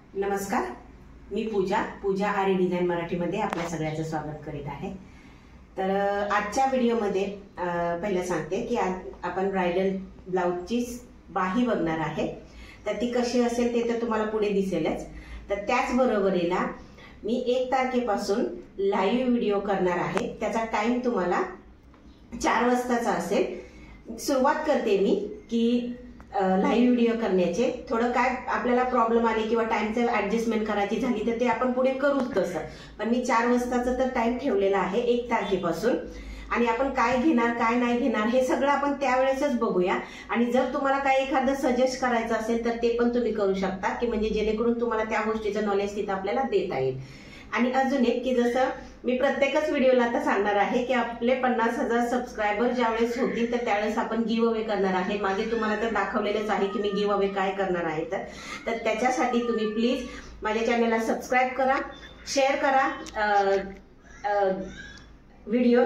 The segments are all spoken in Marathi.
नमस्कार, मी पूजा आरी डिझाइन मराठीमध्ये आपल्या सगळ्यांचं स्वागत करीत आहे। तर आजच्या व्हिडिओमध्ये पहिलं सांगते की आज आपण ब्राइडल ब्लाउजची बाही बघणार आहे। तर ती कशी असेल ते तर तुम्हाला पुढे दिसेलच। तर त्याच बरोबरीला मी 1 तारखेपासून लाईव्ह व्हिडिओ करणार आहे। त्याचा टाइम तुम्हाला 4 वाजताचा असेल। सुरुवात करते मी की लाईव्ह व्हिडिओ करण्याचे थोडं काय आपल्याला प्रॉब्लेम आले किंवा टाइमचं ऍडजस्टमेंट करायची झाली तर ते आपण पुढे करूच तसं, पण मी 4 वाजताचा तर टाइम ठेवलेला आहे 1 तारखेपासून। आणि आपण काय घेणार काय नाही घेणार हे सगळं आपण त्यावेळेसच बघूया। आणि जर तुम्हाला काही एखादं सजेस्ट करायचं असेल तर ते पण तुम्ही करू शकता की म्हणजे जेणेकरून तुम्हाला त्या गोष्टीचं नॉलेज तिथं आपल्याला देता येईल। आणि अजून एक की जसं मी प्रत्येकच व्हिडिओला आता सांगणार आहे की आपले 50,000 सबस्क्रायबर ज्यावेळेस होतील तर त्यावेळेस आपण गिव्ह अवे करणार आहे। मागे तुम्हाला तर दाखवलेलंच आहे की मी गिव्ह अवे काय करणार आहे। तर त्याच्यासाठी तुम्ही प्लीज माझ्या चॅनलला सबस्क्राइब करा, शेअर करा व्हिडिओ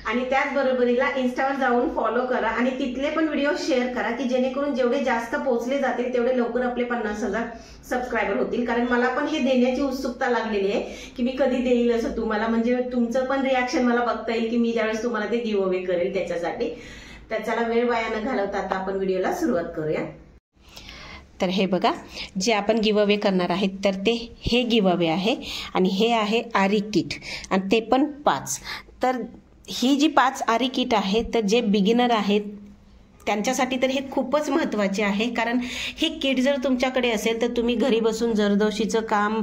आणि त्याचबरोबरीला इन्स्टावर जाऊन फॉलो करा आणि तिथले पण व्हिडिओ शेअर करा की जेणेकरून जेवढे जास्त पोहोचले जातील तेवढे लवकर आपले 50,000 सबस्क्रायबर होतील। कारण मला पण हे देण्याची उत्सुकता लागलेली आहे की मी कधी देईल असं तुम्हाला, म्हणजे तुमचं पण रिॲक्शन मला बघता येईल की मी ज्यावेळेस तुम्हाला ते गिव्ह अवे करेल त्याच्यासाठी। तर चला वेळ वाया न घालवता आता आपण व्हिडिओला सुरुवात करूया। तर हे बघा जे आपण गिव्ह अवे करणार आहेत तर ते हे गिव्ह अवे आहे आणि हे आहे आरी किट आणि ते पण 5। तर ही जी 5 आरी किट आहे तर जे बिगिनर आहेत त्यांच्यासाठी तर हे खूपच महत्त्वाचे आहे। कारण हे किट जर तुमच्याकडे असेल तर तुम्ही घरी बसून जरदोशीचं काम,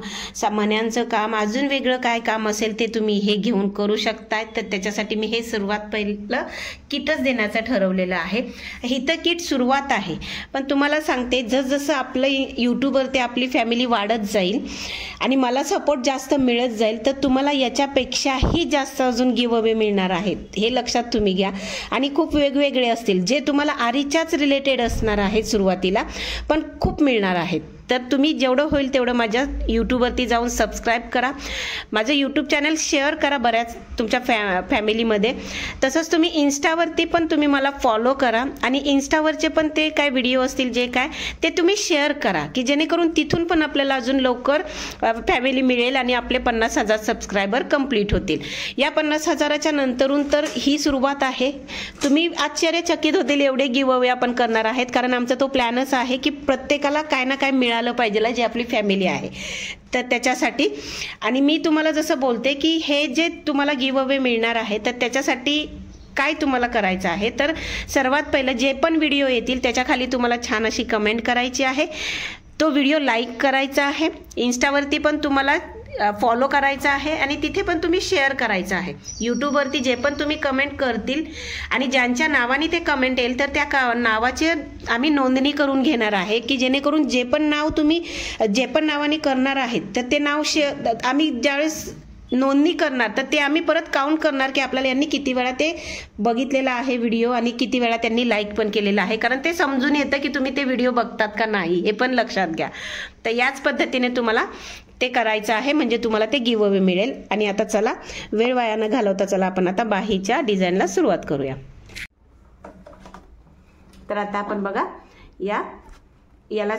मण्यांचं काम, अजून वेगळं काय काम असेल ते तुम्ही हे घेऊन करू शकताय। तर त्याच्यासाठी मी हे सुरुवात पहिलं किटच देण्याचं ठरवलेलं आहे। ही तर किट सुरुवात आहे, पण तुम्हाला सांगते जसजसं आपलं यूट्यूबवरती आपली फॅमिली वाढत जाईल आणि मला सपोर्ट जास्त मिळत जाईल तर तुम्हाला याच्यापेक्षाही जास्त अजून गिव्ह अवे मिळणार आहेत, हे लक्षात तुम्ही घ्या। आणि खूप वेगवेगळे असतील जे तुम्हाला आरीच्याच रिलेटेड असणार आहेत सुरुवातीला, पण खूप मिळणार आहेत। तर तुम्ही जेवढं होईल तेवढं माझ्या यूट्यूबवरती जाऊन सबस्क्राईब करा, माझं यूट्यूब चॅनल शेअर करा बऱ्याच तुमच्या फॅमिलीमध्ये। तसंच तुम्ही इन्स्टावरती पण तुम्ही मला फॉलो करा आणि इन्स्टावरचे पण ते काय व्हिडिओ असतील जे काय ते तुम्ही शेअर करा की जेणेकरून तिथून पण आपल्याला अजून लवकर फॅमिली मिळेल आणि आपले 50,000 सबस्क्रायबर कंप्लीट होतील। या 50,000च्या नंतरून तर ही सुरुवात आहे। तुम्ही आश्चर्यचकित होतील एवढे गिव्ह अवे आपण करणार आहेत, कारण आमचा तो प्लॅनच आहे की प्रत्येकाला काय ना काय मिळालं पाहिजे जे आपली फॅमिली आहे। तर त्याच्यासाठी आणि मी तुम्हाला जसं बोलते की हे जे तुम्हाला गिव्ह अवे मिळणार आहे तर त्याच्यासाठी काय तुम्हाला करायचं आहे, तर सर्वात पहिलं जे पण व्हिडिओ येतील त्याच्या खाली तुम्हाला छान अशी कमेंट करायची आहे, तो व्हिडिओ लाईक करायचा आहे, इन्स्टावरती पण तुम्हाला फॉलो करायचा आहे आणि तिथे पण तुम्ही शेअर करायचं आहे। यूट्यूबवरती जे पण तुम्ही कमेंट करतील आणि ज्यांच्या नावाने ते कमेंट येईल तर त्या नावाचे आम्ही नोंदणी करून घेणार आहे की जेणेकरून जे पण नाव तुम्ही जे पण नावाने करणार आहेत तर ते नाव आम्ही ज्यावेळेस नोंदणी करणार तर ते आम्ही परत काउंट करणार की आपल्याला यांनी किती वेळा ते बघितलेला आहे व्हिडिओ आणि किती वेळा त्यांनी लाईक पण केलेला आहे, कारण ते समजून येतं की तुम्ही ते व्हिडिओ बघतात का नाही हे पण लक्षात घ्या। तर याच पद्धतीने तुम्हाला ते करायचं आहे, म्हणजे तुम्हाला ते गिव्ह अवे मिळेल। आणि आता चला वेळ वाया न घालवता चला आपण आता बाहीच्या डिझाईनला सुरुवात करूया। तर आता आपण बघा याला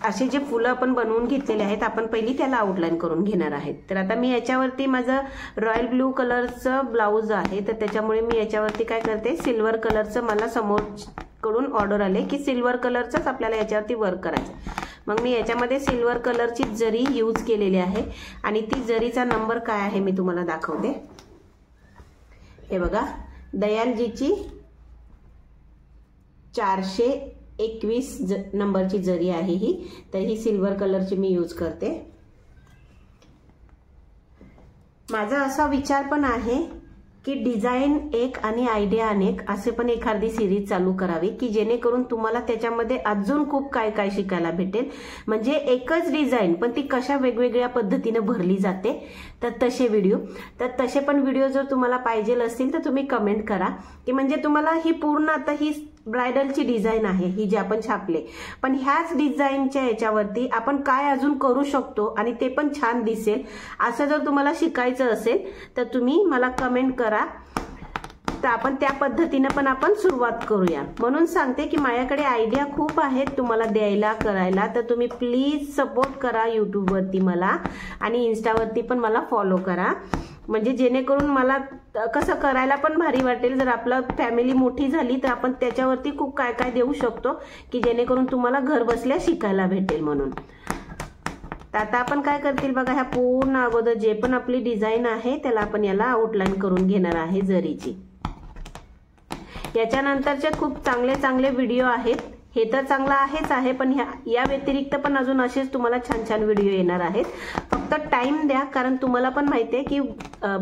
असे जे फुलं आपण बनवून घेतलेले आहेत आपण पहिली त्याला आउटलाईन करून घेणार आहेत। तर आता मी याच्यावरती माझं रॉयल ब्लू कलरचं ब्लाऊज आहे तर त्याच्यामुळे मी याच्यावरती काय करते, सिल्वर कलरचं मला समोरकडून ऑर्डर आले की सिल्वर कलरचंच आपल्याला याच्यावरती वर्क करायचं। मग मी याच्यामध्ये सिल्वर कलरची जरी यूज केलेली आहे आणि ती जरीचा नंबर काय आहे मी तुम्हाला दाखवते। हे बघा दयालजीची 421 नंबरची जरी आहे ही, तर ही सिल्वर कलरची मी यूज करते। माझा असा विचार पण आहे की डिझाईन एक आणि आयडिया अनेक असे पण एखादी सिरीज चालू करावी की जेणेकरून तुम्हाला त्याच्यामध्ये अजून खूप काय काय शिकायला भेटेल। म्हणजे एकच डिझाईन पण ती कशा वेगवेगळ्या पद्धतीने भरली जाते तर तसे पण व्हिडिओ जर तुम्हाला पाहिजे असतील तर तुम्ही कमेंट करा की म्हणजे तुम्हाला ही पूर्ण आता ही ब्राइडलची डिझाईन आहे ही जी आपण छापले, पण ह्याच डिझाईनच्या याच्यावरती आपण काय अजून करू शकतो आणि ते पण छान दिसेल असं जर तुम्हाला शिकायचं असेल तर तुम्ही मला कमेंट करा तर आपण त्या पद्धतीने पण आपण सुरुवात करूया. म्हणून सांगते की माझ्याकडे आयडिया खूप आहेत तुम्हाला द्यायला करायला, तर तुम्ही प्लीज सपोर्ट करा यूट्यूबवरती मला, आणि इन्स्टावरती पण मला फॉलो करा, म्हणजे जेणेकरून मला कसं करायला पण भारी वाटेल. जर आपलं फॅमिली मोठी झाली तर आपण त्याच्यावरती खूप काय काय देऊ शकतो की जेणेकरून तुम्हाला घर बसल्या शिकायला भेटेल. म्हणून तर आता आपण काय करतील बघा, ह्या पूर्ण अगोदर जे पण आपली डिझाईन आहे त्याला आपण याला आउटलाईन करून घेणार आहे जरीची. याच्यानंतरचे खूप चांगले चांगले व्हिडिओ आहेत, हे तर चांगला आहेच आहे, पण या व्यतिरिक्त पण अजून असेच तुम्हाला छान छान व्हिडिओ येणार आहेत. फक्त टाइम द्या, कारण तुम्हाला पण माहिती आहे की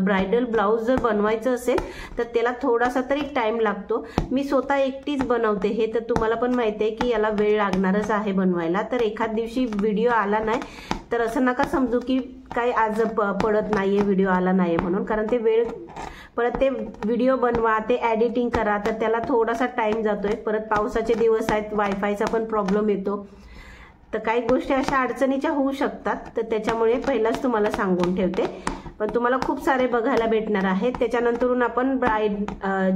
ब्रायडल ब्लाऊज जर बनवायचं असेल तर त्याला थोडासा तरी टाइम लागतो. मी स्वतः एकटीच बनवते हे, तर तुम्हाला पण माहिती आहे की याला वेळ लागणारच आहे बनवायला. तर एखाद दिवशी व्हिडिओ आला नाही तर असं नका समजू की काही आज पडत नाहीये, व्हिडिओ आला नाहीये म्हणून, कारण ते वेळ परत ते व्हिडिओ बनवा, ते एडिटिंग करा, तर त्याला थोडासा टाइम जातोय. परत पावसाचे दिवस आहेत, वायफायचा पण प्रॉब्लेम येतो, तर काही गोष्टी अशा अडचणीच्या होऊ शकतात. तर त्याच्यामुळे पहिलाच तुम्हाला सांगून ठेवते. पण तुम्हाला खूप सारे बघायला भेटणार आहेत. त्याच्यानंतरून आपण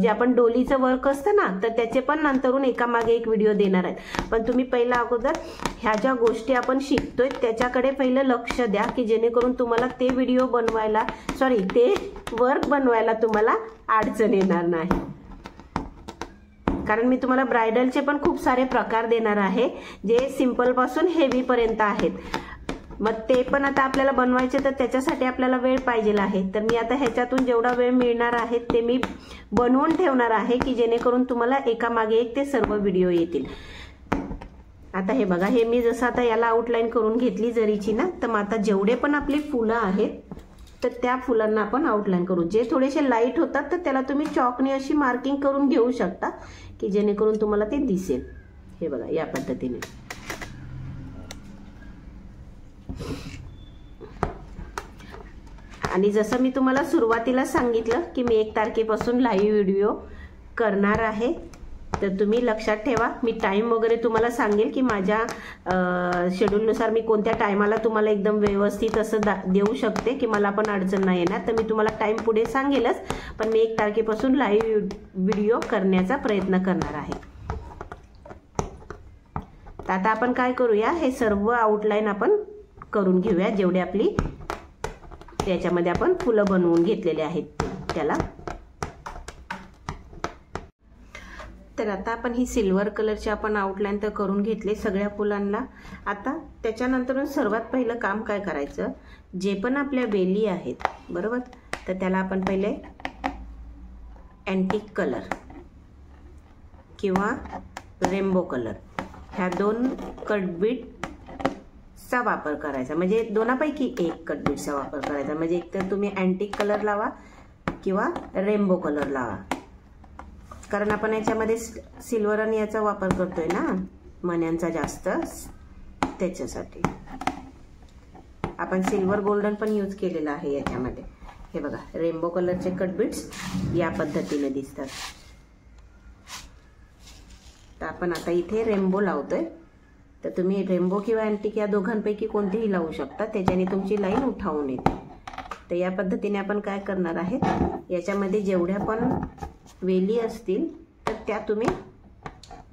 जे आपण डोलीचं वर्क असतं ना, तर त्याचे पण नंतरून एकामागे एक व्हिडिओ देणार आहेत. पण तुम्ही पहिला अगोदर ह्या ज्या गोष्टी आपण शिकतोय त्याच्याकडे पहिलं लक्ष द्या, की जेणेकरून तुम्हाला ते व्हिडिओ बनवायला ते वर्क बनवायला तुम्हाला अडचण येणार नाही. कारण मी तुम्हाला ब्रायडलचे पण खूप सारे प्रकार देणार आहे, जे सिंपल पासून हेवी पर्यंत आहेत. मग ते पण आता आपल्याला बनवायचे, तर त्याच्यासाठी आपल्याला वेळ पाहिजे आहे. तर मी आता ह्याच्यातून जेवढा वेळ मिळणार आहे ते मी बनवून ठेवणार आहे, की जेणेकरून तुम्हाला एकामागे एक ते सर्व व्हिडिओ येतील. आता हे बघा, हे मी जसं आता याला आउटलाईन करून घेतली जरीची ना, तर मग आता जेवढे पण आपली फुलं आहेत तर त्या फुलांना आपण आउटलाईन करू. जे थोडेसे लाईट होतात तर त्याला तुम्ही चॉकने अशी मार्किंग करून घेऊ शकता, की जेणेकरून तुम्हाला ते दिसेल. हे बघा या पद्धतीने. आणि जसं मी तुम्हाला सुरुवातीला सांगितलं की मी 1 तारखेपासून लाईव्ह व्हिडिओ करणार आहे, तर तुम्ही लक्षात ठेवा. मी टाइम वगैरे तुम्हाला सांगेल की माझ्या शेड्यूलनुसार मी कोणत्या टायमाला तुम्हाला एकदम व्यवस्थित असं देऊ शकते की मला पण अडचण नाही येणार. तर मी तुम्हाला टाइम पुढे सांगेलच, पण मी 1 तारखेपासून लाईव्ह व्हिडिओ करण्याचा प्रयत्न करणार आहे. तर आता आपण काय करूया, हे सर्व आउटलाईन आपण करून घेऊया, जेवढे आपली त्याच्यामध्ये आपण फुलं बनवून घेतलेले आहेत त्याला. तर आता आपण ही सिल्वर कलरची आपण आउटलाईन तर करून घेतले सगळ्या फुलांना. आता त्याच्यानंतर सर्वात पहिलं काम काय करायचं, जे पण आपल्या वेली आहेत बरोबर, तर त्याला आपण पहिले अँटिक कलर किंवा रेनबो कलर ह्या 2 कटबीटचा वापर करायचा. म्हणजे दोनापैकी एक कटबीटचा वापर करायचा. म्हणजे एक तर तुम्ही अँटिक कलर लावा किंवा रेनबो कलर लावा, कारण आपण याच्यामध्ये सिल्वर आणि याचा वापर करतोय ना मण्यांचा जास्त, त्याच्यासाठी आपण सिल्वर गोल्डन पण यूज केलेला आहे याच्यामध्ये. हे बघा, रेनबो कलरचे कटबीट्स या पद्धतीने दिसतात. तर आपण आता इथे रेनबो लावतोय, तर तुम्ही रेनबो किंवा अँटिक या दोघांपैकी कोणतेही लावू शकता, त्याच्याने तुमची लाईन उठावून येते. तर या पद्धतीने आपण काय करणार आहे, याच्यामध्ये जेवढ्या पण वेली असतील तर त्या तुम्ही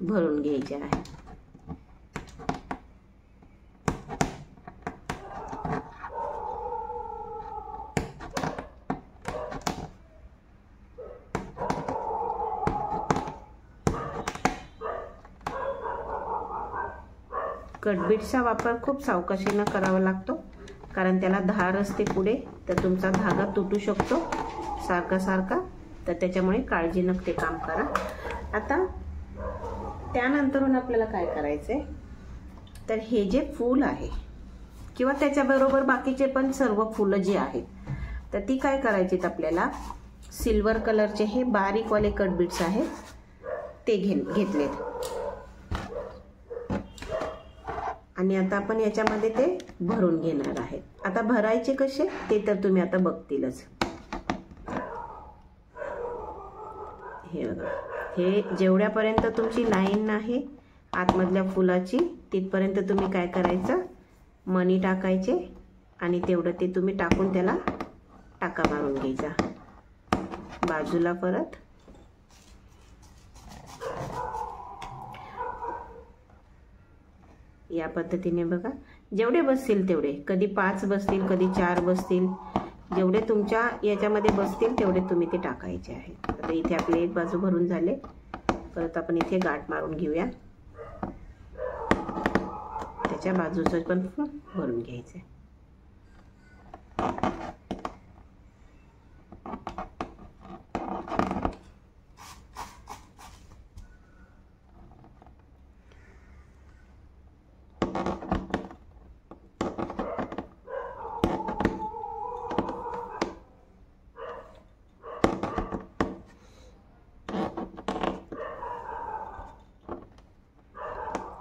भरून घ्यायच्या आहे. कटबीटचा वापर खूप सावकाशीनं करावा लागतो, कारण त्याला धार असते पुढे, तर तुमचा धागा तुटू शकतो सारखा सारखा. तर त्याच्यामुळे काळजीनं ते काम करा. आता त्यानंतरून आपल्याला काय करायचंय, तर हे जे फूल आहे किंवा त्याच्याबरोबर बाकीचे पण सर्व फुलं जी आहेत, तर ती काय करायचीत आपल्याला, सिल्वर कलरचे हे बारीकवाले कटबीट्स आहेत ते घेतलेत. आणि आता आपण याच्यामध्ये ते भरून घेणार आहेत. आता भरायचे कसे ते तर तुम्ही आता बघतीलच. हे बघा, हे जेवढ्यापर्यंत तुमची लाईन आहे आतमधल्या फुलाची तिथपर्यंत तुम्ही काय करायचं, मणी टाकायचे आणि तेवढं ते तुम्ही टाकून त्याला टाका मारून घ्यायचा. बाजूला परत या पद्धतीने बघा, जेवढे बसतील तेवढे, कधी 5 बसतील, कधी 4 बसतील, जेवढे तुमच्या याच्यामध्ये बसतील तेवढे तुम्ही ते टाकायचे आहे. आता इथे आपले एक बाजू भरून झाले. परत आपण इथे गाठ मारून घेऊया. त्याच्या बाजूचं पण भरून घ्यायचं.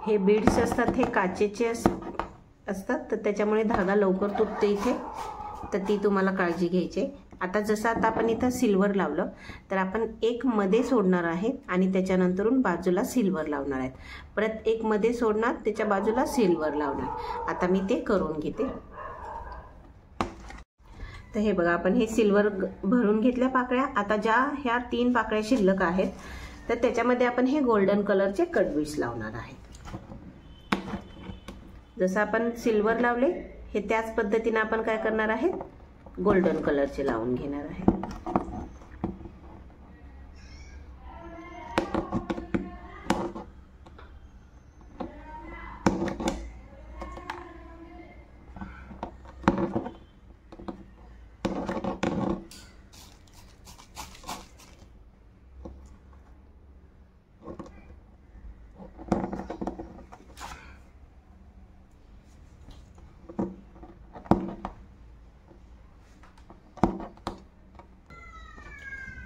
हे बीड्स असतात हे काचेचे असतात, तर त्याच्यामुळे धागा लवकर तुटते इथे, तर ती तुम्हाला काळजी घ्यायची. आता जसं आता आपण इथं सिल्वर लावलं, तर आपण एक मध्ये सोडणार आहे आणि त्याच्यानंतरून बाजूला सिल्वर लावणार आहेत. परत एक मध्ये सोडणार, त्याच्या बाजूला सिल्वर लावणार. आता मी ते करून घेते. तर हे बघा, आपण हे सिल्वर भरून घेतल्या पाकळ्या. आता ज्या ह्या 3 पाकळ्या शिल्लक आहेत, तर त्याच्यामध्ये आपण हे गोल्डन कलरचे कट बीड्स लावणार आहे. जसं आपण सिल्वर लावले, हे त्याच पद्धतीने आपण काय करणार आहे, गोल्डन कलरचे लावून घेणार आहे.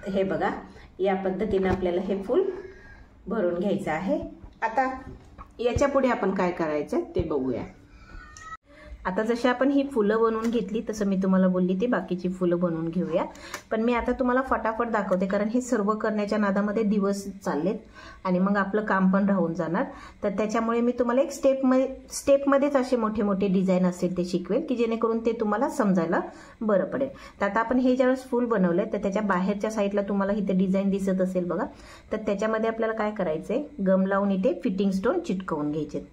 हे बघा, या पद्धतीने आपल्याला हे फूल भरून घ्यायचं आहे. आता याच्या पुढे आपण काय करायचं ते बघूया. आता जशी आपण ही फुलं बनवून घेतली, तसं मी तुम्हाला बोलली ती बाकीची फुलं बनवून घेऊया. पण मी आता तुम्हाला फटाफट दाखवते, कारण हे सर्व करण्याच्या नादामध्ये दिवस चाललेत आणि मग आपलं काम पण राहून जाणार. तर त्याच्यामुळे मी तुम्हाला एक स्टेपमध्येच असे मोठे मोठे डिझाईन असेल ते शिकवेल, की जेणेकरून ते तुम्हाला समजायला बरं पडेल. तर आता आपण हे ज्यावेळेस फूल बनवलंय, तर त्याच्या बाहेरच्या साईडला तुम्हाला इथे डिझाईन दिसत असेल बघा. तर त्याच्यामध्ये आपल्याला काय करायचंय, गम लावून इथे फिटिंग स्टोन चिटकवून घ्यायचे.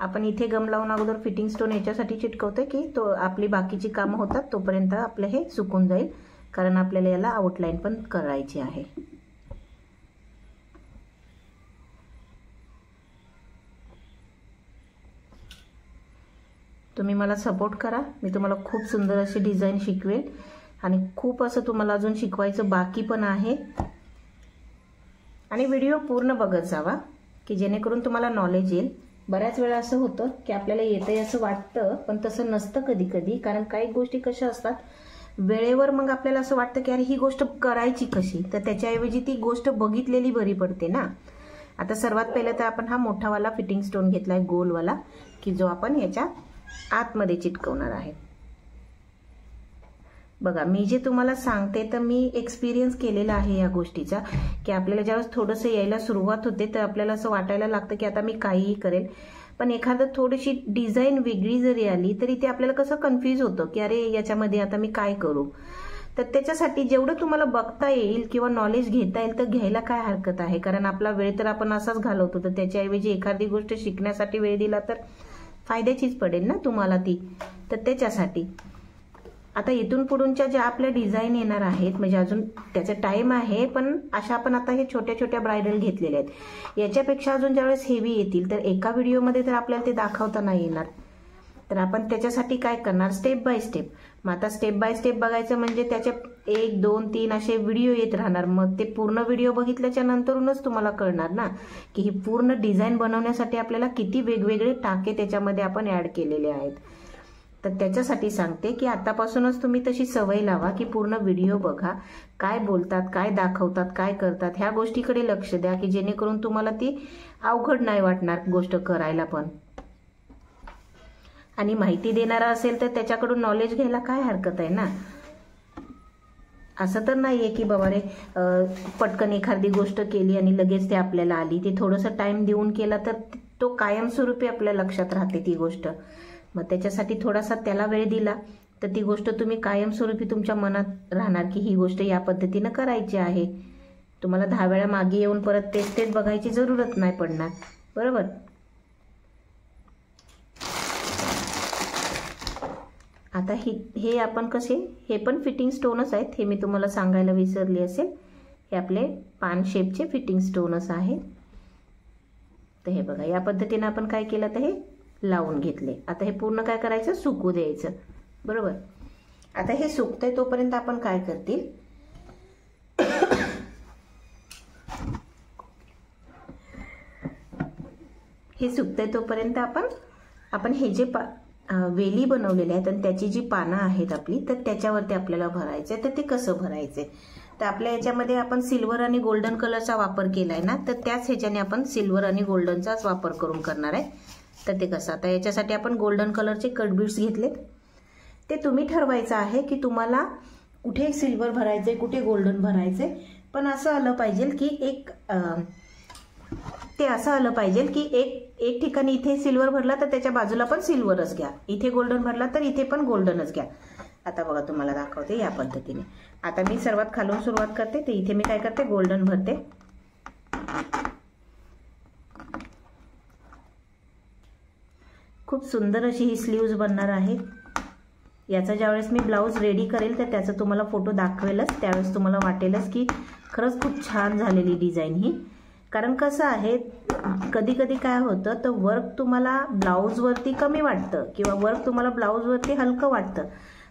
आपण इथे गम लावून अगोदर फिटिंग स्टोन याच्यासाठी चिटकवतोय की तो आपली बाकीची कामं होतात तोपर्यंत आपलं हे सुकून जाईल, कारण आपल्याला याला आउटलाईन पण करायची आहे. तुम्ही मला सपोर्ट करा, मी तुम्हाला खूप सुंदर अशी डिझाईन शिकवेल आणि खूप असं तुम्हाला अजून शिकवायचं बाकी पण आहे. आणि व्हिडिओ पूर्ण बघत जावा, की जेणेकरून तुम्हाला नॉलेज येईल. बऱ्याच वेळा असं होतं की आपल्याला येतंय असं वाटतं, पण तसं नसतं कधी कधी. कारण काही गोष्टी कशा असतात, वेळेवर मग आपल्याला असं वाटतं की अरे ही गोष्ट करायची कशी, तर त्याच्याऐवजी ती गोष्ट बघितलेली बरी पडते ना. आता सर्वात पहिलं तर आपण हा मोठावाला फिटिंग स्टोन घेतलाय, गोलवाला, की जो आपण याच्या आतमध्ये चिटकवणार आहे. बघा, मी जे तुम्हाला सांगते तर मी एक्सपिरियन्स केलेला आहे या गोष्टीचा, की आपल्याला ज्यावेळेस थोडंसं यायला सुरुवात होते तर आपल्याला असं वाटायला लागतं की आता मी काहीही करेल, पण एखादं थोडीशी डिझाईन वेगळी जरी आली तरी ते आपल्याला कसं कन्फ्यूज होतं की अरे याच्यामध्ये आता मी काय करू. तर त्याच्यासाठी जेवढं तुम्हाला बघता येईल किंवा नॉलेज घेता येईल तर घ्यायला काय हरकत आहे, कारण आपला वेळ तर आपण असाच घालवतो. तर त्याच्याऐवजी एखादी गोष्ट शिकण्यासाठी वेळ दिला तर फायद्याचीच पडेल ना तुम्हाला ती. तर त्याच्यासाठी आता इथून पुढूनच्या ज्या आपल्या डिझाईन येणार आहेत, म्हणजे अजून त्याचा टाइम आहे, पण अशा आपण आता हे छोट्या छोट्या ब्रायडल घेतलेल्या आहेत. याच्यापेक्षा अजून ज्यावेळेस हेवी येतील तर एका व्हिडिओमध्ये तर आपल्याला ते दाखवता नाही येणार. तर आपण त्याच्यासाठी काय करणार, स्टेप बाय स्टेप. मग आता स्टेप बाय स्टेप बघायचं म्हणजे त्याचे 1, 2, 3 असे व्हिडिओ येत राहणार. मग ते पूर्ण व्हिडिओ बघितल्याच्या नंतरूनच तुम्हाला कळणार ना की ही पूर्ण डिझाईन बनवण्यासाठी आपल्याला किती वेगवेगळे टाके त्याच्यामध्ये आपण ऍड केलेले आहेत. तर त्याच्यासाठी सांगते की आतापासूनच तुम्ही तशी सवय लावा की पूर्ण व्हिडिओ बघा, काय बोलतात, काय दाखवतात, काय करतात, ह्या गोष्टीकडे लक्ष द्या, की जेणेकरून तुम्हाला ती अवघड नाही वाटणार गोष्ट करायला पण. आणि माहिती देणारा असेल तर त्याच्याकडून नॉलेज घ्यायला काय हरकत आहे ना. असं तर नाहीये की बाबा रे पटकन एखादी गोष्ट केली आणि लगेच ते आपल्याला आली. ते थोडंसं टाइम देऊन केला तर तो कायमस्वरूपी आपल्या लक्षात राहते ती गोष्ट. मग त्याच्यासाठी थोडासा त्याला वेळ दिला तर ती गोष्ट तुम्ही कायमस्वरूपी तुमच्या मनात राहणार की ही गोष्ट या पद्धतीनं करायची आहे. तुम्हाला 10 वेळा मागे येऊन परत तेच बघायची जरूरत नाही पडणार, बरोबर. आता हे आपण कसे, हे पण फिटिंग स्टोनच आहेत, हे मी तुम्हाला सांगायला विसरली असेल. हे आपले पान शेपचे फिटिंग स्टोनच आहेत. तर हे बघा, या पद्धतीने आपण काय केलं, तर हे लावून घेतले. आता हे पूर्ण काय करायचं, सुकू द्यायचं, बरोबर. आता हे सुकतंय तोपर्यंत आपण काय करतील, हे सुकतंय तोपर्यंत आपण हे जे वेली बनवलेले आहेत आणि त्याची जी पानं आहेत आपली, तर त्याच्यावरती आपल्याला भरायचे. तर ते कसं भरायचे, तर आपल्या याच्यामध्ये आपण सिल्वर आणि गोल्डन कलरचा वापर केलाय ना, तर त्याच ह्याच्याने आपण सिल्वर आणि गोल्डनचाच वापर करून करणार आहे. तर ते कसं, आता याच्यासाठी आपण गोल्डन कलरचे कट बीड्स घेतलेत. ते तुम्ही ठरवायचं आहे की तुम्हाला कुठे सिल्वर भरायचे, कुठे गोल्डन भरायचे. पण असं आलं पाहिजे की एक ठिकाणी इथे सिल्वर भरला तर त्याच्या बाजूला पण सिल्वरच घ्या, इथे गोल्डन भरला तर इथे पण गोल्डनच घ्या. आता बघा, तुम्हाला दाखवते या पद्धतीने. आता मी सर्वात खालून सुरुवात करते, तर इथे मी काय करते, गोल्डन भरते. खूप सुंदर अशी ही स्लीव्ज बनणार आहे. याचा ज्यावेळेस मी ब्लाऊज रेडी करेल तर त्याचा तुम्हाला फोटो दाखवेलच, त्यावेळेस तुम्हाला वाटेलच की खरंच खूप छान झालेली डिझाईन ही. कारण कसं आहे, कधी कधी काय होतं, तर वर्क तुम्हाला ब्लाऊजवरती कमी वाटतं किंवा वर्क तुम्हाला ब्लाऊजवरती हलकं वाटतं,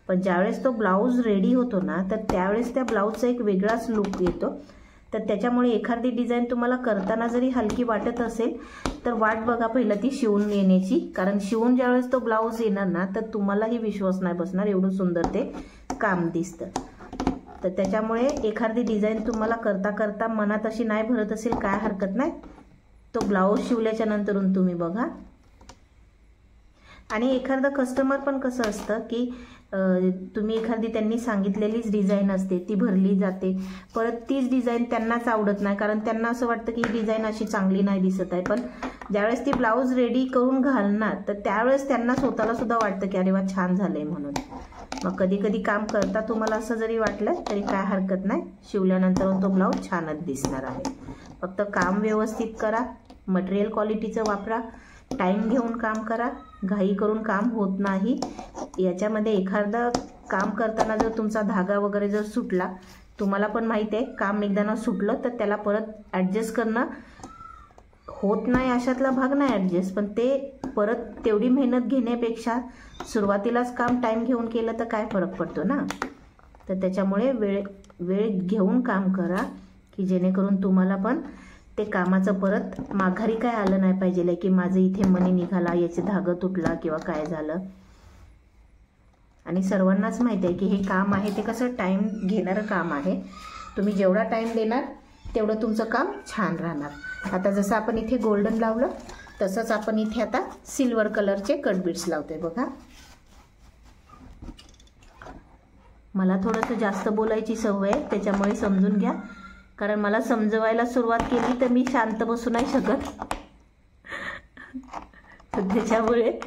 पण ज्यावेळेस तो ब्लाऊज रेडी होतो ना, तर त्यावेळेस त्या ब्लाऊजचा एक वेगळाच लुक येतो. तर त्याच्यामुळे एखादी डिझाईन तुम्हाला करताना जरी हलकी वाटत असेल तर वाट बघा पहिलं ती शिवून येण्याची. कारण शिवून ज्यावेळेस तो ब्लाऊज येणार ना, तर तुम्हालाही विश्वास नाही बसणार, एवढं सुंदर ते काम दिसतं. तर त्याच्यामुळे एखादी डिझाईन तुम्हाला करता करता मनात अशी नाही भरत असेल, काय हरकत नाही, तो ब्लाऊज शिवल्याच्या नंतरून तुम्ही बघा. आणि एखादं कस्टमर पण कसं असतं की तुम्ही एखादी त्यांनी सांगितलेलीच डिझाईन असते, ती भरली जाते, परत तीच डिझाईन त्यांनाच आवडत नाही, कारण त्यांना असं वाटतं की ही डिझाईन अशी चांगली नाही दिसत आहे. पण ज्यावेळेस ती ब्लाऊज रेडी करून घालणार तर त्यावेळेस त्यांना स्वतःला सुद्धा वाटतं की अरे वा, छान झालंय म्हणून. मग कधी कधी काम करता तुम्हाला असं जरी वाटलं तरी काय हरकत नाही, शिवल्यानंतर तो ब्लाऊज छानच दिसणार आहे. फक्त काम व्यवस्थित करा, मटेरियल क्वालिटीचं वापरा, टाइम घेऊन काम करा, घाई करून काम होत नाही. याच्यामध्ये एखादं काम करताना जर तुमचा धागा वगैरे जर सुटला, तुम्हाला पण माहिती आहे काम एकदा सुटलं तर त्याला परत ॲडजस्ट करणं होत नाही, अशातला भाग नाही ॲडजस्ट, पण ते परत तेवढी मेहनत घेण्यापेक्षा सुरुवातीलाच काम टाइम घेऊन केलं तर काय फरक पडतो ना. तर त्याच्यामुळे वेळ घेऊन काम करा की जेणेकरून तुम्हाला पण ते कामाचं परत माघारी काय आलं नाही पाहिजे की माझं इथे मनी निघाला, याचे धागा तुटला किंवा काय झालं. आणि सर्वांनाच माहिती आहे की हे काम आहे ते कसं टाइम घेणारं काम आहे. तुम्ही जेवढा टाइम देणार तेवढं तुमचं काम छान राहणार. आता जसं आपण इथे गोल्डन लावलं तसंच आपण इथे आता सिल्वर कलरचे कट बीड्स लावतोय. बघा, मला थोडंसं जास्त बोलायची सवय आहे, त्याच्यामुळे समजून घ्या. कारण मला समजवायला सुरुवात केली तर मी शांत बसू नाही शकत, त्याच्यामुळे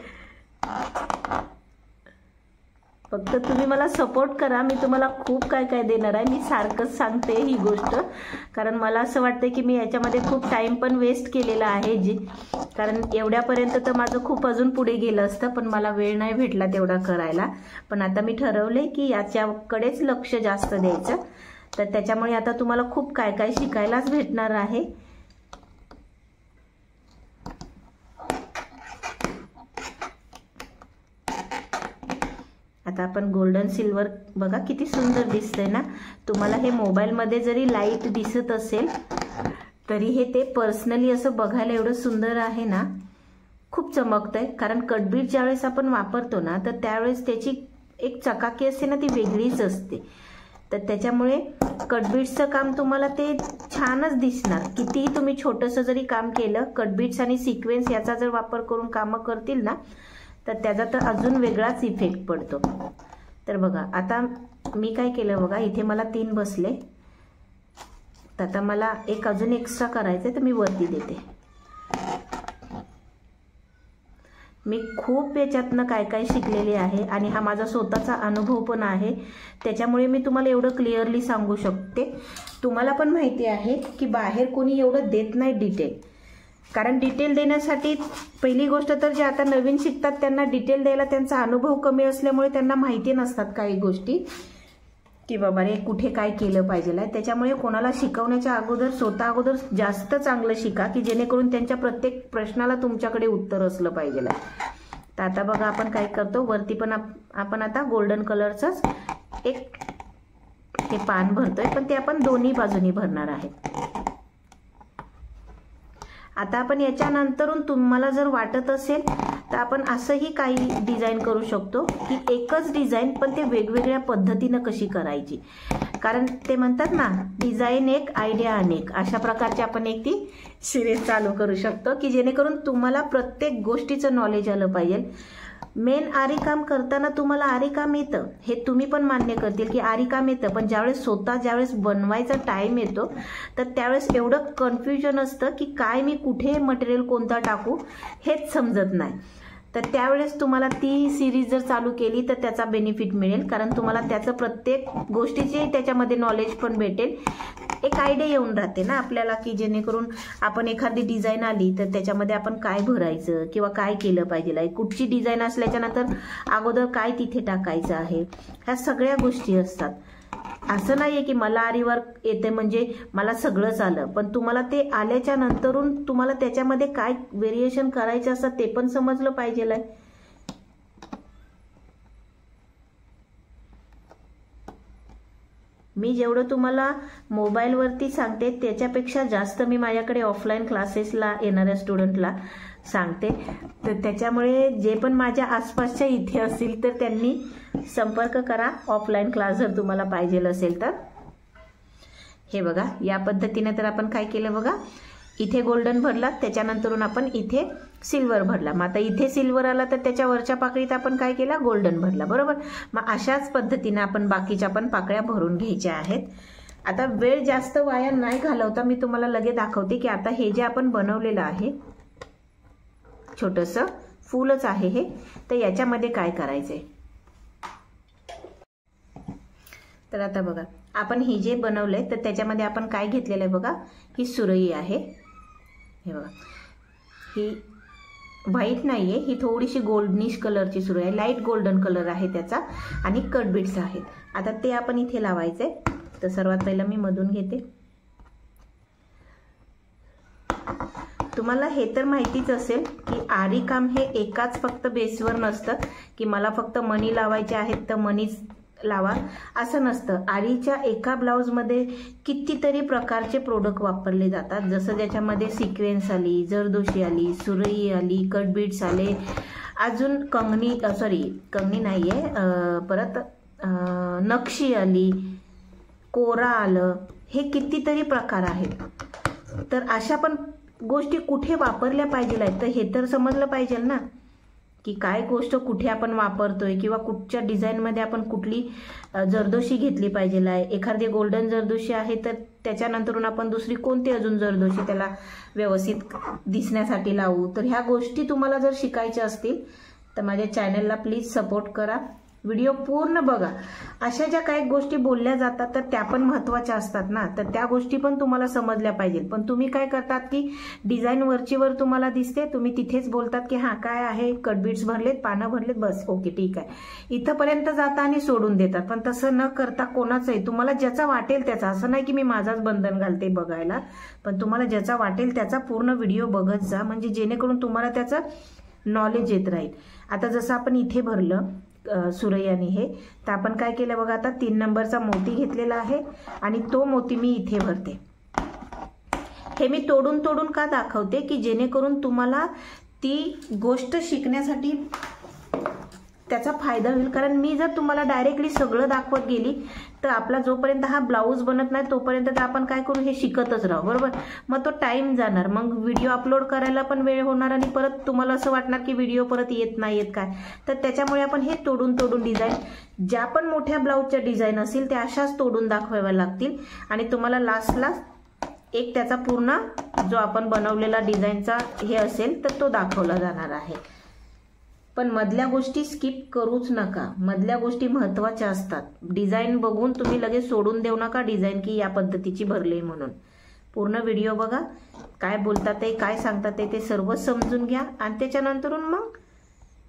फक्त तुम्ही मला सपोर्ट करा. मी तुम्हाला खूप काय काय देणार आहे, मी सारखंच सांगते ही गोष्ट, कारण मला असं वाटतं की मी याच्यामध्ये खूप टाइम पण वेस्ट केलेला आहे. कारण एवढ्यापर्यंत तर माझं खूप अजून पुढे गेलं असतं, पण मला वेळ नाही भेटला तेवढा करायला. पण आता मी ठरवले की याच्याकडेच लक्ष जास्त द्यायचं. तर त्याच्यामुळे आता तुम्हाला खूप काय काय शिकायलाच भेटणार आहे. आता आपण गोल्डन सिल्वर बघा किती सुंदर दिसतंय ना. तुम्हाला हे मोबाईलमध्ये जरी लाईट दिसत असेल तरी हे ते पर्सनली असं बघायला एवढं सुंदर आहे ना, खूप चमकतंय. कारण कटबीट ज्यावेळेस आपण वापरतो ना, तर त्यावेळेस त्याची एक चकाकी असते ना, ती वेगळीच असते. तर त्याच्यामुळे कटबीट्सचं काम तुम्हाला ते छानच दिसणार. कितीही तुम्ही छोटंसं जरी काम केलं, कटबीट्स आणि सिक्वेन्स याचा जर वापर करून कामं करतील ना, तर त्याचा तर अजून वेगळाच इफेक्ट पडतो. तर बघा, आता मी काय केलं बघा, इथे मला 3 बसले, तर आता मला एक अजून एक्स्ट्रा करायचं आहे, तर मी वरती देते. मी खूप याच्यातनं काय काय शिकलेले आहे आणि हा माझा स्वतःचा अनुभव पण आहे, त्याच्यामुळे मी तुम्हाला एवढं क्लिअरली सांगू शकते. तुम्हाला पण माहिती आहे की बाहेर कोणी एवढं देत नाही डिटेल, कारण डिटेल देण्यासाठी पहिली गोष्ट तर जे आता नवीन शिकतात त्यांना डिटेल द्यायला त्यांचा अनुभव कमी असल्यामुळे त्यांना माहिती नसतात काही गोष्टी, की बाबा रे कुठे काय केलं पाहिजे आहे. त्याच्यामुळे कोणाला शिकवण्याच्या अगोदर स्वतः अगोदर जास्त चांगलं शिका, की जेणेकरून त्यांच्या प्रत्येक प्रश्नाला तुमच्याकडे उत्तर असलं पाहिजे आहे. तर आता बघा आपण काय करतो, वरती पण आपण आता गोल्डन कलरचंच एक हे पान भरतोय, पण ते आपण दोन्ही बाजूनी भरणार आहे. आता आपण याच्यानंतरून तुम्हाला जर वाटत असेल तर आपण असंही काही डिझाईन करू शकतो, की एकच डिझाईन पण ते वेगवेगळ्या पद्धतीनं कशी करायची. कारण ते म्हणतात ना, डिझाईन एक आयडिया अनेक, अशा प्रकारची आपण एक ती सिरीज चालू करू शकतो, की जेणेकरून तुम्हाला प्रत्येक गोष्टीचं नॉलेज आलं पाहिजे. मेन आरीकाम करताना तुम्हाला आरीकाम येतं हे तुम्ही पण मान्य करतील की आरीकाम येतं, पण ज्यावेळेस बनवायचा टाइम येतो तर त्यावेळेस एवढं कन्फ्युजन असतं की काय मी कुठे मटेरियल कोणता टाकू हेच समजत नाही. तर त्यावेळेस तुम्हाला ती सिरीज जर चालू केली तर त्याचा बेनिफिट मिळेल, कारण तुम्हाला त्याचं प्रत्येक गोष्टीचे त्याच्यामध्ये नॉलेज पण भेटेल. एक आयडिया येऊन राहते ना आपल्याला, की जेणेकरून आपण एखादी डिझाईन आली तर त्याच्यामध्ये आपण काय भरायचं किंवा काय केलं पाहिजे, कुठची डिझाईन असल्याच्या नंतर अगोदर काय तिथे टाकायचं आहे, ह्या सगळ्या गोष्टी असतात. असं नाहीये की मला आरीवर्क येते म्हणजे मला सगळंच आलं, पण तुम्हाला ते आल्याच्या नंतरून तुम्हाला त्याच्यामध्ये काय व्हेरिएशन करायचं असतं ते पण समजलं पाहिजे. मी जेवढं तुम्हाला मोबाईलवरती सांगते त्याच्यापेक्षा जास्त मी माझ्याकडे ऑफलाईन क्लासेसला येणाऱ्या स्टुडंटला सांगते. तर त्याच्यामुळे जे पण माझ्या आसपासच्या इथे असतील तर त्यांनी संपर्क करा ऑफलाईन क्लास जर तुम्हाला पाहिजे असेल तर. हे बघा या पद्धतीने तर आपण काय केलं बघा, इथे गोल्डन भरला, त्याच्यानंतरून आपण इथे सिल्वर भरला. मग आता इथे सिल्वर आला तर त्याच्या वरच्या पाकळीत आपण काय केला, गोल्डन भरला, बरोबर. मग अशाच पद्धतीने आपण बाकीच्या पण पाकळ्या भरून घ्यायच्या आहेत. आता वेळ जास्त वाया नाही घालवता मी तुम्हाला लगेच दाखवते की आता हे जे आपण बनवलेलं आहे छोटंसं फूलच आहे हे, तर याच्यामध्ये काय करायचंय. तर आता बघा आपण हे जे बनवलंय तर त्याच्यामध्ये आपण काय घेतलेलं आहे बघा, ही सुरई आहे. हे बघा ही व्हाईट नाहीये, ही थोडीशी गोल्डनिश कलरची सुरई आहे, लाईट गोल्डन कलर आहे त्याचा, आणि कट बीड्स आहेत. आता ते आपण इथे लावायचे. तर सर्वात पहिला मी मधून घेते. तुम्हाला हे तर माहितीच असेल की आरीकाम हे एकाच फक्त बेसवर नसतं की मला फक्त मणी लावायचे आहेत तर मणीच लावा, असं नसतं. आरीच्या एका ब्लाऊजमध्ये कितीतरी प्रकारचे प्रोडक्ट वापरले जातात, जसं ज्याच्यामध्ये सिक्वेन्स आली, जरदोशी आली, सुरई आली, कट बीड्स आले, अजून कंगणी नाहीये, परत नक्षी आली, कोरा आलं, हे कितीतरी प्रकार आहेत. तर अशा पण गोष्टी कुठे वापरल्या पाहिजे आहेत तर हे तर समजलं पाहिजे ना, की काय गोष्ट कुठे आपण वापरतोय किंवा कुठच्या डिझाईनमध्ये आपण कुठली जरदोशी घेतली पाहिजे आहे. एखादी गोल्डन जरदोशी आहे तर त्याच्यानंतरून आपण दुसरी कोणती अजून जरदोशी त्याला व्यवस्थित दिसण्यासाठी लावू. तर ह्या गोष्टी तुम्हाला जर शिकायच्या असतील तर माझ्या चॅनलला प्लीज सपोर्ट करा, व्हिडिओ पूर्ण बघा. अशा ज्या काही गोष्टी बोलल्या जातात तर त्या पण महत्त्वाच्या असतात ना, तर त्या गोष्टी पण तुम्हाला समजल्या पाहिजेत. पण तुम्ही काय करतात की डिझाईन वरचीवर तुम्हाला दिसते, तुम्ही तिथेच बोलतात की हां काय आहे, कटबीट्स भरलेत, पानं भरलेत, बस ओके ठीक आहे, इथंपर्यंत जाता आणि सोडून देतात. पण तसं न करता कोणाचंही तुम्हाला ज्याचा वाटेल त्याचा, असं नाही की मी माझाच बंधन घालते बघायला, पण तुम्हाला ज्याचा वाटेल त्याचा पूर्ण व्हिडिओ बघत जा, म्हणजे जेणेकरून तुम्हाला त्याचं नॉलेज येत राहील. आता जसं आपण इथे भरलं सुरई आणि हे, तर आपण काय केलं बघा, आता 3 नंबरचा मोती घेतलेला आहे आणि तो मोती मी इथे भरते. हे मी तोडून तोडून का दाखवते की जेणेकरून तुम्हाला ती गोष्ट शिकण्यासाठी त्याचा फायदा होईल. कारण मी जर तुम्हाला डायरेक्टली सगळं दाखवत गेली तर आपला जोपर्यंत हा ब्लाऊज बनत नाही तोपर्यंत तर आपण काय करू, हे शिकतच राहू, बरोबर. मग तो टाइम जाणार, मग व्हिडिओ अपलोड करायला पण वेळ होणार आणि परत तुम्हाला असं वाटणार की व्हिडिओ परत येत नाहीत काय. तर त्याच्यामुळे आपण हे तोडून तोडून डिझाईन ज्या पण मोठ्या ब्लाऊजच्या डिझाईन असतील त्या अशाच तोडून दाखवाव्या लागतील आणि तुम्हाला लास्टला एक त्याचा पूर्ण जो आपण बनवलेला डिझाईनचा हे असेल तर तो दाखवला जाणार आहे. पण मधल्या गोष्टी स्किप करूच नका. मधल्या गोष्टी महत्त्वाच्या असतात. डिझाईन बघून तुम्ही लगेच सोडून देऊ नका डिझाईन की या पद्धतीची भरली म्हणून. पूर्ण व्हिडिओ बघा, काय बोलतात ते, काय सांगतात ते सर्व समजून घ्या आणि त्याच्यानंतरून मग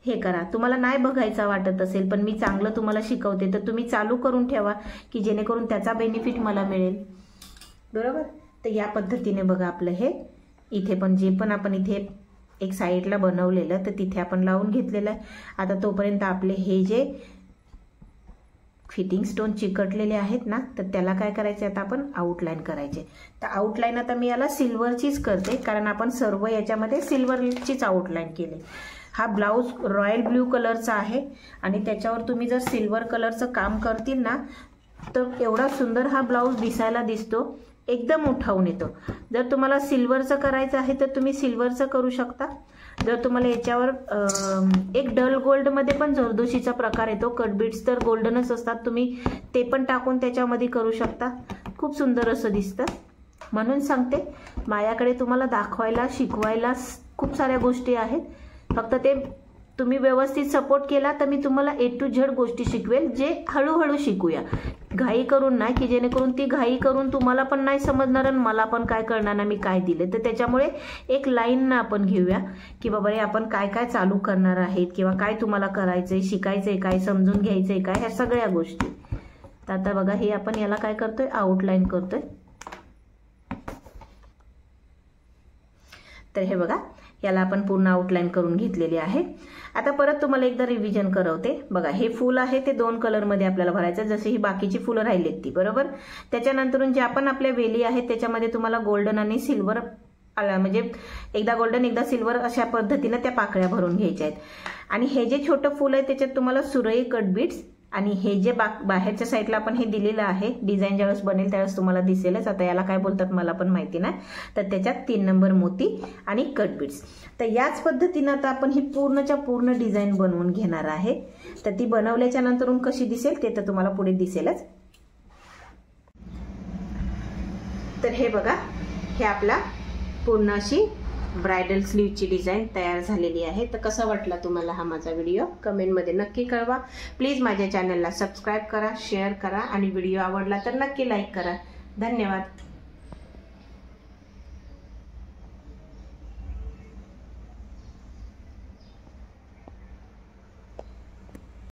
हे करा. तुम्हाला नाही बघायचा वाटत असेल पण मी चांगलं तुम्हाला शिकवते तर तुम्ही चालू करून ठेवा की जेणेकरून त्याचा बेनिफिट मला मिळेल. बरोबर. तर या पद्धतीने बघा आपलं हे इथे पण जे पण आपण इथे एक साईडला बनवलेलं तर तिथे आपण लावून घेतलेलं आहे. आता तोपर्यंत आपले हे जे फिटिंग स्टोन चिकटलेले आहेत ना तर त्याला काय करायचे, आता आपण आउटलाईन करायचे. तर आउटलाईन आता मी याला सिल्वरचीच करते कारण आपण सर्व याच्यामध्ये सिल्वरचीच आउटलाईन केली. हा ब्लाऊज रॉयल ब्ल्यू कलरचा आहे आणि त्याच्यावर तुम्ही जर सिल्वर कलरचं काम करतील ना तर एवढा सुंदर हा ब्लाऊज दिसायला दिसतो, एकदम उठावून येतो. जर तुम्हाला सिल्वरचं करायचं आहे तर तुम्ही सिल्वरचं करू शकता. जर तुम्हाला याच्यावर एक डल गोल्डमध्ये पण जरदोशीचा प्रकार येतो, कटबीट्स तर गोल्डनच असतात, तुम्ही ते पण टाकून त्याच्यामध्ये करू शकता. खूप सुंदर असं दिसतं. म्हणून सांगते माझ्याकडे तुम्हाला दाखवायला शिकवायला खूप साऱ्या गोष्टी आहेत. फक्त ते तुम्ही व्यवस्थित सपोर्ट केला तर मी तुम्हाला A to Z गोष्टी शिकवेल, जे हळूहळू शिकूया, घाई करून नाही, की जेणेकरून ती घाई करून तुम्हाला पण नाही समजणार आणि मला पण काय करणार ना मी काय दिले. तर त्याच्यामुळे एक लाईन ना आपण घेऊया की बाबा रे आपण काय काय चालू करणार आहेत किंवा काय तुम्हाला करायचंय, शिकायचंय काय, समजून घ्यायचंय काय, ह्या सगळ्या गोष्टी. तर आता बघा हे आपण याला काय करतोय, आउटलाईन करतोय. तर हे बघा याला आपण पूर्ण आउटलाईन करून घेतलेली आहे. आता परत तुम्हाला एकदा रिव्हिजन करवते. बघा हे फूल आहे ते 2 कलरमध्ये आपल्याला भरायचं, जसे ही बाकीची फुलं राहिलेत ती. बरोबर. त्याच्यानंतरून जे आपण आपल्या वेली आहेत त्याच्यामध्ये तुम्हाला गोल्डन आणि सिल्वर म्हणजे एकदा गोल्डन एकदा सिल्वर अशा पद्धतीने त्या पाकळ्या भरून घ्यायच्या आहेत. आणि हे जे छोटं फूल आहे त्याच्यात तुम्हाला सुरई कट बीट्स आणि हे जे बाहेरच्या साईडला आपण हे दिलेलं आहे डिझाईन ज्यावेळेस बनेल त्यावेळेस तुम्हाला दिसेलच. आता याला काय बोलतात मला पण माहिती नाही. तर त्याच्यात 3 नंबर मोती आणि कट बीट्स. तर याच पद्धतीनं आता आपण ही पूर्णच्या पूर्ण डिझाईन बनवून घेणार आहे. तर ती बनवल्याच्या नंतरून कशी दिसेल ते तर तुम्हाला पुढे दिसेलच. तर हे बघा हे आपला पूर्ण अशी ब्रायडल स्लीवची डिझाईन तयार झालेली आहे. तर कसा वाटला तुम्हाला हा माझा व्हिडिओ कमेंटमध्ये नक्की कळवा. प्लीज माझ्या चॅनलला सबस्क्राईब करा, शेअर करा आणि व्हिडिओ आवडला तर नक्की लाईक करा. धन्यवाद.